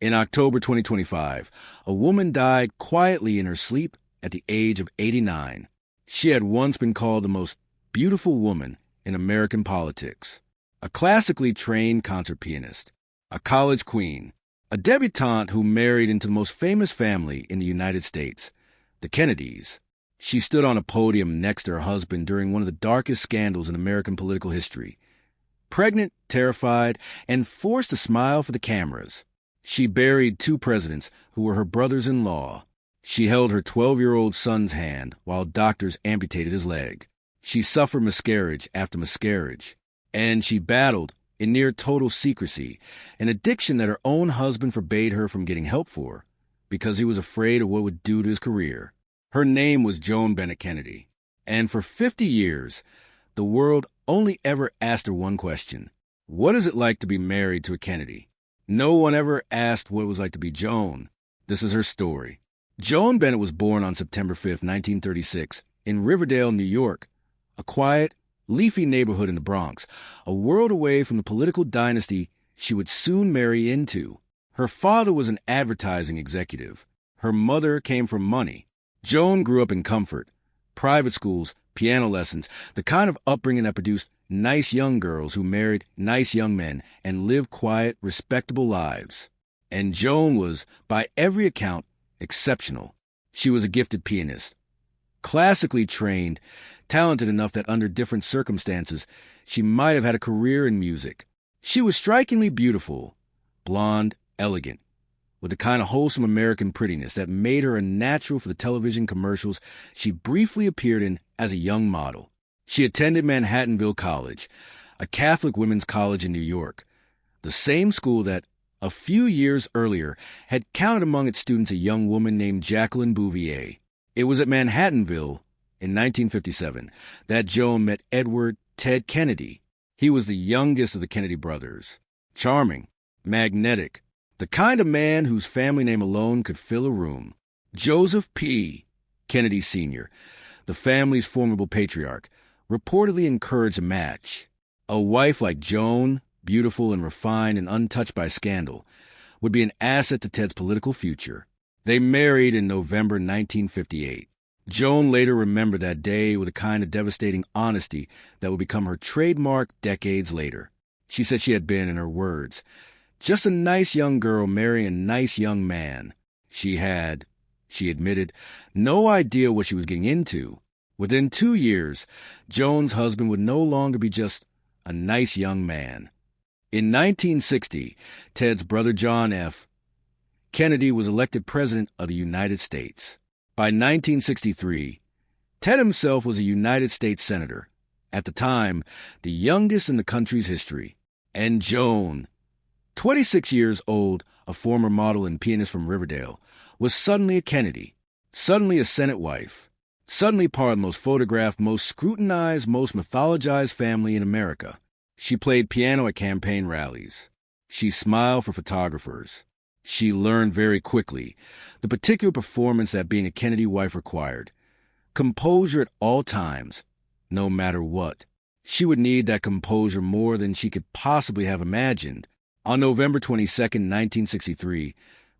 In October 2025, a woman died quietly in her sleep at the age of 89. She had once been called the most beautiful woman in American politics. A classically trained concert pianist, a college queen, a debutante who married into the most famous family in the United States, the Kennedys. She stood on a podium next to her husband during one of the darkest scandals in American political history. Pregnant, terrified, and forced to smile for the cameras. She buried two presidents who were her brothers-in-law. She held her 12-year-old son's hand while doctors amputated his leg. She suffered miscarriage after miscarriage. And she battled, in near total secrecy, an addiction that her own husband forbade her from getting help for, because he was afraid of what it would do to his career. Her name was Joan Bennett Kennedy. And for 50 years, the world only ever asked her one question. What is it like to be married to a Kennedy? No one ever asked what it was like to be Joan. This is her story. Joan Bennett was born on September 5, 1936, in Riverdale, New York, a quiet, leafy neighborhood in the Bronx, a world away from the political dynasty she would soon marry into. Her father was an advertising executive. Her mother came from money. Joan grew up in comfort, private schools, piano lessons, the kind of upbringing that produced nice young girls who married nice young men and lived quiet, respectable lives. And Joan was, by every account, exceptional. She was a gifted pianist, classically trained, talented enough that under different circumstances, she might have had a career in music. She was strikingly beautiful, blonde, elegant, with the kind of wholesome American prettiness that made her a natural for the television commercials she briefly appeared in as a young model. She attended Manhattanville College, a Catholic women's college in New York, the same school that, a few years earlier, had counted among its students a young woman named Jacqueline Bouvier. It was at Manhattanville, in 1957, that Joan met Edward Ted Kennedy. He was the youngest of the Kennedy brothers. Charming, magnetic, the kind of man whose family name alone could fill a room. Joseph P. Kennedy Sr., the family's formidable patriarch, reportedly encouraged a match. A wife like Joan, beautiful and refined and untouched by scandal, would be an asset to Ted's political future. They married in November 1958. Joan later remembered that day with a kind of devastating honesty that would become her trademark decades later. She said she had been, in her words, just a nice young girl marrying a nice young man. She had, she admitted, no idea what she was getting into. Within 2 years, Joan's husband would no longer be just a nice young man. In 1960, Ted's brother John F. Kennedy was elected President of the United States. By 1963, Ted himself was a United States Senator, at the time the youngest in the country's history. And Joan, 26 years old, a former model and pianist from Riverdale, was suddenly a Kennedy, suddenly a Senate wife, suddenly part of the most photographed, most scrutinized, most mythologized family in America. She played piano at campaign rallies. She smiled for photographers. She learned very quickly the particular performance that being a Kennedy wife required. Composure at all times, no matter what. She would need that composure more than she could possibly have imagined. On November 22, 1963,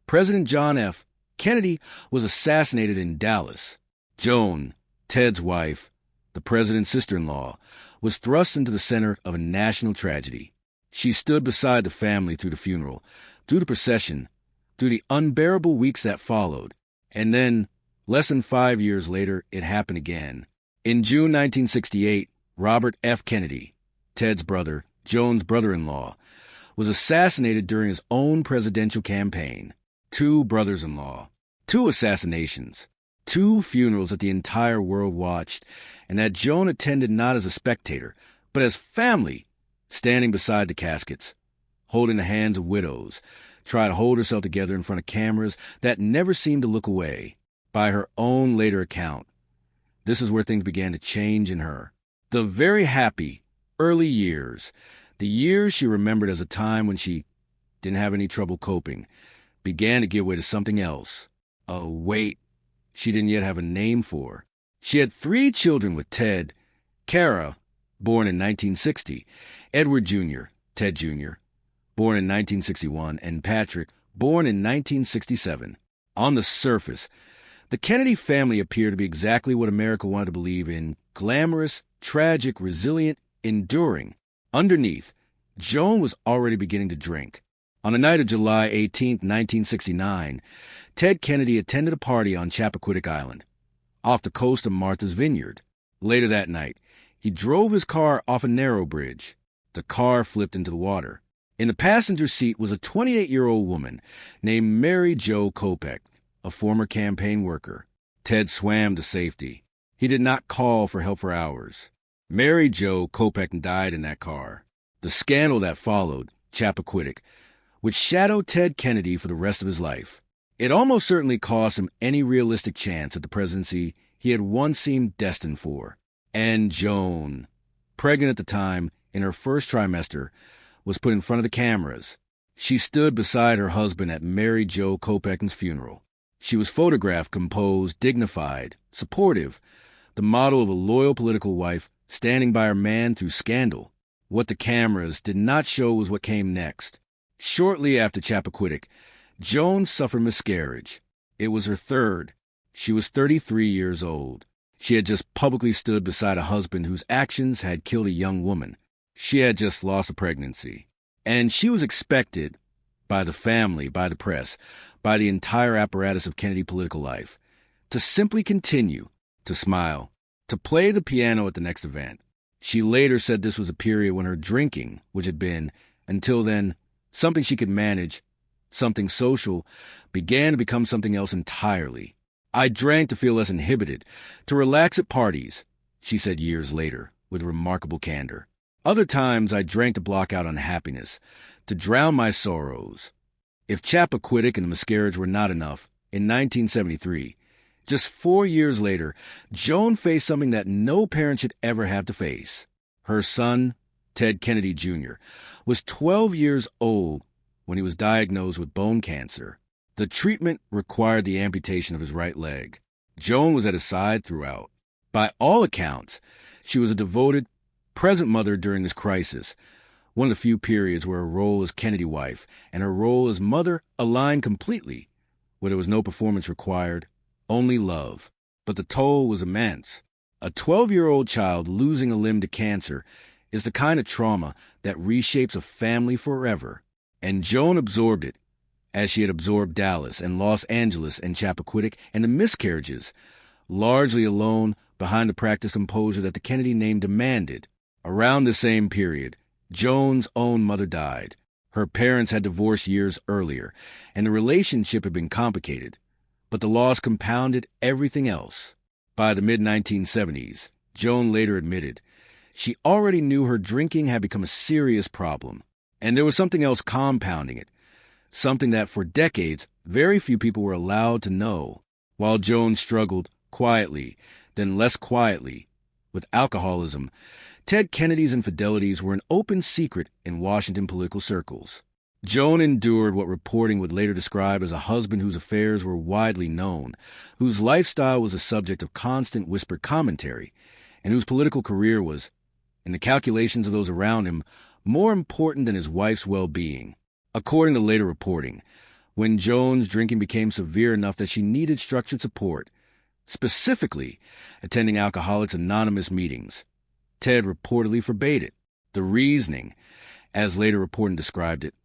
President John F. Kennedy was assassinated in Dallas. Joan, Ted's wife, the president's sister-in-law, was thrust into the center of a national tragedy. She stood beside the family through the funeral, through the procession, through the unbearable weeks that followed. And then, less than 5 years later, it happened again. In June 1968, Robert F. Kennedy, Ted's brother, Joan's brother-in-law, was assassinated during his own presidential campaign. 2 brothers-in-law, 2 assassinations, 2 funerals that the entire world watched, and that Joan attended not as a spectator, but as family, standing beside the caskets, holding the hands of widows, tried to hold herself together in front of cameras that never seemed to look away. By her own later account, this is where things began to change in her. The very happy, early years, the years she remembered as a time when she didn't have any trouble coping, began to give way to something else. A weight she didn't yet have a name for. She had 3 children with Ted: Cara, born in 1960, Edward Jr., Ted Jr., born in 1961, and Patrick, born in 1967. On the surface, the Kennedy family appeared to be exactly what America wanted to believe in: glamorous, tragic, resilient, enduring. Underneath, Joan was already beginning to drink. On the night of July 18, 1969, Ted Kennedy attended a party on Chappaquiddick Island, off the coast of Martha's Vineyard. Later that night, he drove his car off a narrow bridge. The car flipped into the water. In the passenger seat was a 28-year-old woman named Mary Jo Kopech, a former campaign worker. Ted swam to safety. He did not call for help for hours. Mary Jo Kopech died in that car. The scandal that followed, Chappaquiddick, would shadow Ted Kennedy for the rest of his life. It almost certainly cost him any realistic chance at the presidency he had once seemed destined for. And Joan, pregnant at the time, in her first trimester, was put in front of the cameras. She stood beside her husband at Mary Jo Kopech's funeral. She was photographed, composed, dignified, supportive, the model of a loyal political wife standing by her man through scandal. What the cameras did not show was what came next. Shortly after Chappaquiddick, Joan suffered miscarriage. It was her third. She was 33 years old. She had just publicly stood beside a husband whose actions had killed a young woman. She had just lost a pregnancy. And she was expected, by the family, by the press, by the entire apparatus of Kennedy political life, to simply continue, to smile, to play the piano at the next event. She later said this was a period when her drinking, which had been, until then, something she could manage, something social, began to become something else entirely. I drank to feel less inhibited, to relax at parties, she said years later, with remarkable candor. Other times I drank to block out unhappiness, to drown my sorrows. If Chappaquiddick and the miscarriage were not enough, in 1973, just 4 years later, Joan faced something that no parent should ever have to face. Her son, Ted Kennedy Jr., was 12 years old when he was diagnosed with bone cancer. The treatment required the amputation of his right leg. Joan was at his side throughout. By all accounts, she was a devoted, present mother during this crisis, one of the few periods where her role as Kennedy wife and her role as mother aligned completely, where there was no performance required, only love. But the toll was immense. A 12-year-old child losing a limb to cancer is the kind of trauma that reshapes a family forever. And Joan absorbed it, as she had absorbed Dallas and Los Angeles and Chappaquiddick and the miscarriages, largely alone behind the practiced composure that the Kennedy name demanded. Around the same period, Joan's own mother died. Her parents had divorced years earlier, and the relationship had been complicated. But the loss compounded everything else. By the mid-1970s, Joan later admitted, she already knew her drinking had become a serious problem. And there was something else compounding it, something that for decades very few people were allowed to know. While Joan struggled quietly, then less quietly, with alcoholism, Ted Kennedy's infidelities were an open secret in Washington political circles. Joan endured what reporting would later describe as a husband whose affairs were widely known, whose lifestyle was a subject of constant whispered commentary, and whose political career was, in the calculations of those around him, more important than his wife's well-being. According to later reporting, when Joan's drinking became severe enough that she needed structured support, specifically attending Alcoholics Anonymous meetings, Ted reportedly forbade it. The reasoning, as later reporting described it,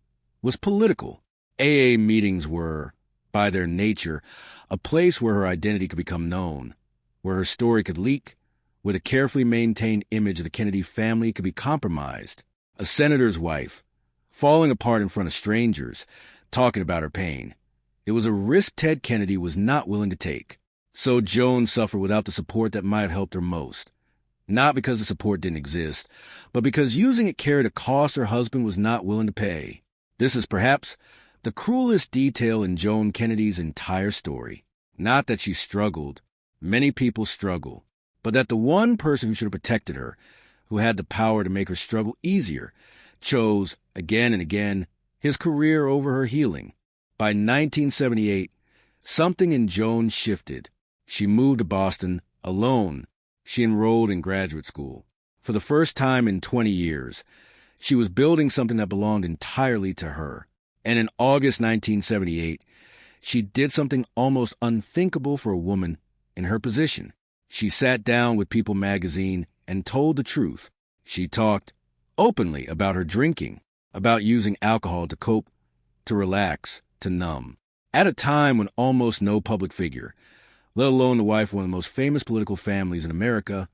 was political. AA meetings were, by their nature, a place where her identity could become known, where her story could leak, where the carefully maintained image of the Kennedy family could be compromised. A senator's wife, falling apart in front of strangers, talking about her pain. It was a risk Ted Kennedy was not willing to take. So Joan suffered without the support that might have helped her most. Not because the support didn't exist, but because using it carried a cost her husband was not willing to pay. This is perhaps the cruelest detail in Joan Kennedy's entire story. Not that she struggled. Many people struggle. But that the one person who should have protected her, who had the power to make her struggle easier, chose, again and again, his career over her healing. By 1978, something in Joan shifted. She moved to Boston alone. She enrolled in graduate school. For the first time in 20 years, she was building something that belonged entirely to her. And in August 1978, she did something almost unthinkable for a woman in her position. She sat down with People magazine and told the truth. She talked openly about her drinking, about using alcohol to cope, to relax, to numb. At a time when almost no public figure, let alone the wife of one of the most famous political families in America,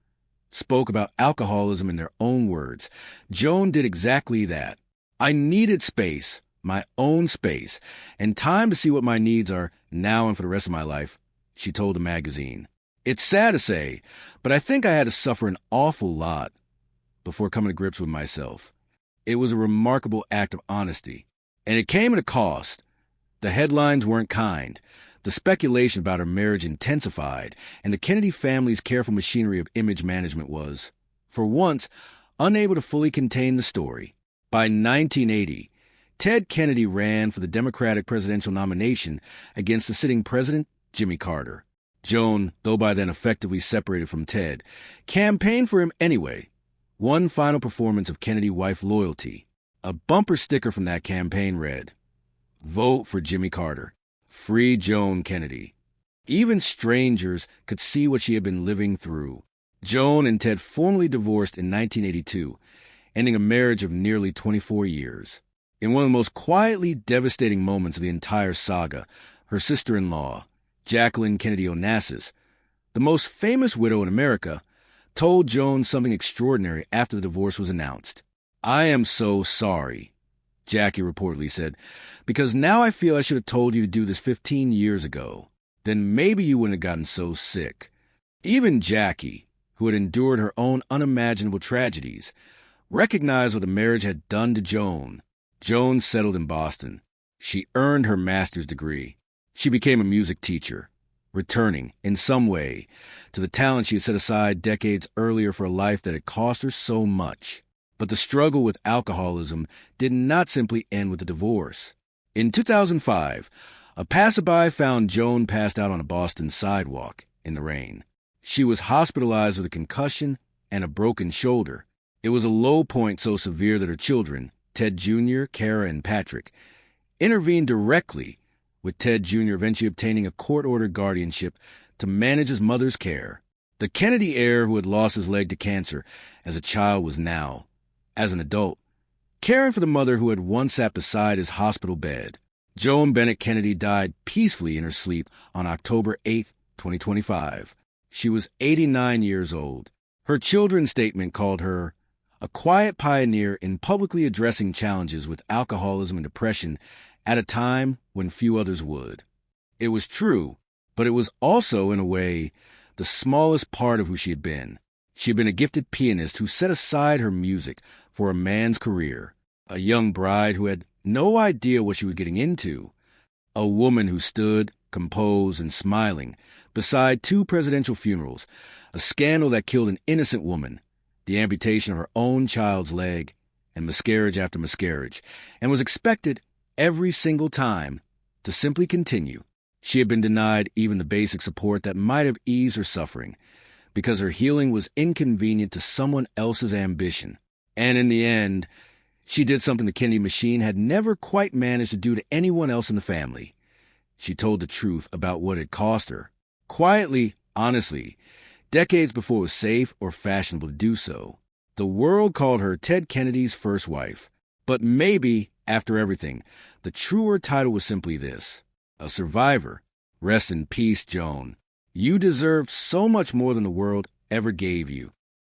spoke about alcoholism in their own words, Joan did exactly that. I needed space, my own space, and time to see what my needs are now and for the rest of my life, she told the magazine. It's sad to say, but I think I had to suffer an awful lot before coming to grips with myself. It was a remarkable act of honesty, and it came at a cost. The headlines weren't kind. The speculation about her marriage intensified, and the Kennedy family's careful machinery of image management was, for once, unable to fully contain the story. By 1980, Ted Kennedy ran for the Democratic presidential nomination against the sitting president, Jimmy Carter. Joan, though by then effectively separated from Ted, campaigned for him anyway. One final performance of Kennedy wife loyalty. A bumper sticker from that campaign read, "Vote for Jimmy Carter. Free Joan Kennedy." Even strangers could see what she had been living through. Joan and Ted formally divorced in 1982, ending a marriage of nearly 24 years. In one of the most quietly devastating moments of the entire saga, her sister-in-law, Jacqueline Kennedy Onassis, the most famous widow in America, told Joan something extraordinary after the divorce was announced. "I am so sorry," Jackie reportedly said, "because now I feel I should have told you to do this 15 years ago. Then maybe you wouldn't have gotten so sick." Even Jackie, who had endured her own unimaginable tragedies, recognized what the marriage had done to Joan. Joan settled in Boston. She earned her master's degree. She became a music teacher, returning, in some way, to the talent she had set aside decades earlier for a life that had cost her so much. But the struggle with alcoholism did not simply end with the divorce. In 2005, a passerby found Joan passed out on a Boston sidewalk in the rain. She was hospitalized with a concussion and a broken shoulder. It was a low point so severe that her children, Ted Jr., Kara, and Patrick, intervened directly, with Ted Jr. eventually obtaining a court-ordered guardianship to manage his mother's care. The Kennedy heir who had lost his leg to cancer as a child was now, as an adult, caring for the mother who had once sat beside his hospital bed. Joan Bennett Kennedy died peacefully in her sleep on October 8, 2025. She was 89 years old. Her children's statement called her a quiet pioneer in publicly addressing challenges with alcoholism and depression at a time when few others would. It was true, but it was also, in a way, the smallest part of who she had been. She had been a gifted pianist who set aside her music for a man's career, a young bride who had no idea what she was getting into, a woman who stood, composed and smiling, beside 2 presidential funerals, a scandal that killed an innocent woman, the amputation of her own child's leg, and miscarriage after miscarriage, and was expected every single time to simply continue. She had been denied even the basic support that might have eased her suffering, because her healing was inconvenient to someone else's ambition. And in the end, she did something the Kennedy machine had never quite managed to do to anyone else in the family. She told the truth about what it cost her, quietly, honestly, decades before it was safe or fashionable to do so. The world called her Ted Kennedy's first wife. But maybe, after everything, the truer title was simply this: a survivor. Rest in peace, Joan. You deserved so much more than the world ever gave you.